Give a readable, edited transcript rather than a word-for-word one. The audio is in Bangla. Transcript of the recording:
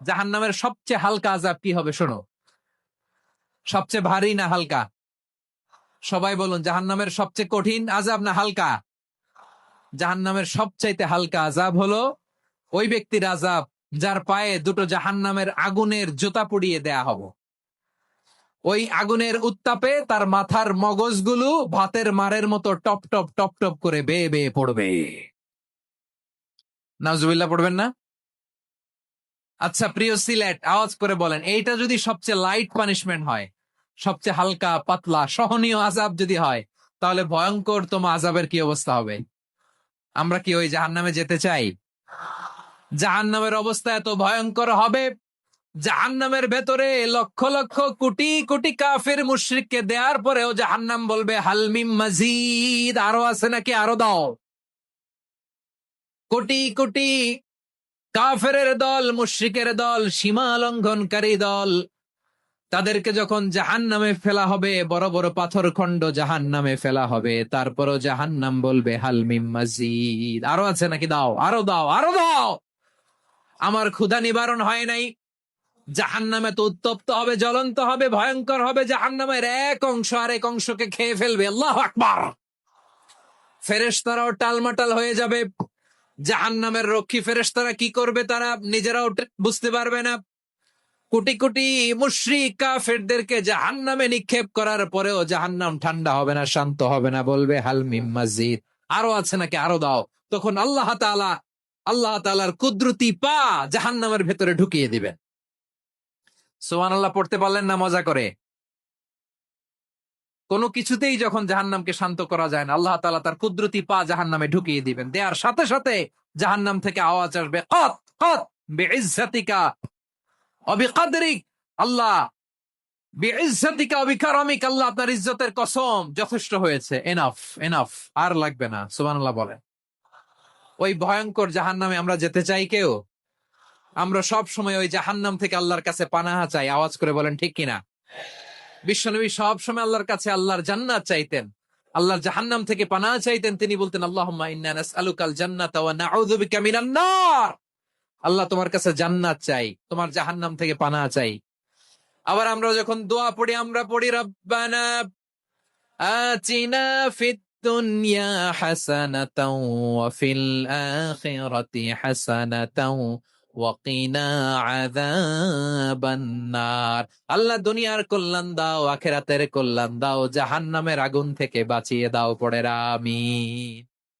জাহান্নামের সবচেয়ে হালকা আযাব কি হবে শোনো। সবচেয়ে ভারী না হালকা? সবাই বলুন, জাহান্নামের সবচেয়ে কঠিন আযাব না হালকা? জাহান্নামের সবচাইতে হালকা আযাব হলো ওই ব্যক্তির আযাব যার পায়ে দুটো জাহান্নামের আগুনের জুতা পরিয়ে দেয়া হবে। ওই আগুনের উত্তাপে তার মাথার মগজগুলো ভাতের মারের মতো টপ টপ টপ টপ করে বেয়ে বেয়ে পড়বে। নাউজুবিল্লাহ পড়বেন না? আচ্ছা প্রিয় সিলেট, আওয়াজ করে বলেন, এইটা যদি সবচেয়ে লাইট পানিশমেন্ট হয়, সবচেয়ে হালকা পাতলা সহনীয় আযাব যদি হয়, তাহলে ভয়ঙ্কর তোমা আযাবের কি অবস্থা হবে? আমরা কি ওই জাহান্নামে যেতে চাই? জাহান্নামের অবস্থা এত ভয়ঙ্কর হবে, জাহান্নামের ভেতরে লক্ষ লক্ষ কোটি কোটি কাফের মুশরিককে দেওয়ার পরেও জাহান্নাম বলবে হালমিম মাজিদ, আরো আছে নাকি, আরো দাও। কোটি কোটি কাফেরের দল, মুশরিকের দল, সীমা লঙ্ঘনকারী দল, তাদেরকে যখন জাহান্নামে ফেলা হবে, বড় বড় পাথর খণ্ড জাহান্নামে ফেলা হবে, তারপরও জাহান্নাম বলবে হালমিম মাজিদ, আরো আছে নাকি, দাও, আরো দাও, আরো দাও। আমার ক্ষুধা নিবারণ হয় নাই। জাহান্নামে তো উত্তপ্ত হবে, জ্বলন্ত হবে, ভয়ঙ্কর হবে। জাহান্নামের এক অংশ আরেক অংশকে খেয়ে ফেলবে। আল্লাহু আকবার। ফেরেশতারাও টালমাটাল হয়ে যাবে। জাহান্নামের রক্ষী ফেরেশতারা কি করবে তারা নিজেরাও বুঝতে পারবে না। কোটি কোটি মুশরিক কাফেরদেরকে জাহান্নামে নিক্ষেপ করার পরেও জাহান্নাম ঠান্ডা হবে না, শান্ত হবে না, বলবে হাল মিম মাজিদ, আরো আছে নাকি, আরো দাও। তখন আল্লাহ তাআলার কুদরতি পা জাহান্নামের ভেতরে ঢুকিয়ে দিবেন। সুবহানাল্লাহ পড়তে পারলেন না মজা করে? কোনো কিছুতেই যখন জাহান্নামকে শান্ত করা যায় না, আল্লাহ তাআলা তার কুদরতি পা জাহান্নামে ঢুকিয়ে দিবেন। দেয়ার সাথে সাথে জাহান্নাম থেকে আওয়াজ আসবে, কত কত বিইজ্জাতিকা ওয়া বিকদরিক, আল্লাহ বিইজ্জাতিকা ওয়া বিকারামিক, আল্লাহ আপনার ইজ্জতের কসম, যথেষ্ট হয়েছে, এনাফ এনাফ, আর লাগবে না। সুবহানাল্লাহ বলেন। ওই ভয়ঙ্কর জাহান্নামে আমরা যেতে চাই কেউ? আমরা সব সময় ওই জাহান্নাম থেকে আল্লাহর কাছে পানাহা চাই। আওয়াজ করে বলেন ঠিক কিনা? বিশ্বনবী সব সময় আল্লাহর কাছে আল্লাহর জান্নাত চাইতেন, আল্লাহর জাহান্নাম থেকে পানাহ চাইতেন। তিনি বলতেন আল্লাহুম্মা ইন্না নাসআলুকাল জান্নাতা ওয়া নাউযু বিকা মিনান নার। আল্লাহ তোমার কাছে জান্নাত চাই, তোমার জাহান্নাম থেকে পানাহ চাই। আবার আমরা যখন দোয়া পড়ি, আমরা পড়ি রব্বানা আতিনা ফিদ দুনিয়া হাসানাতাও ওয়া ফিল আখিরাতি হাসানাতাও ওয়া কিনা আযাবান নার। আল্লাহ দুনিয়ার কল্যাণ দাও, আখিরাতের কল্যাণ দাও, জাহান্নামের আগুন থেকে বাঁচিয়ে দাও। পড়ে আমিন।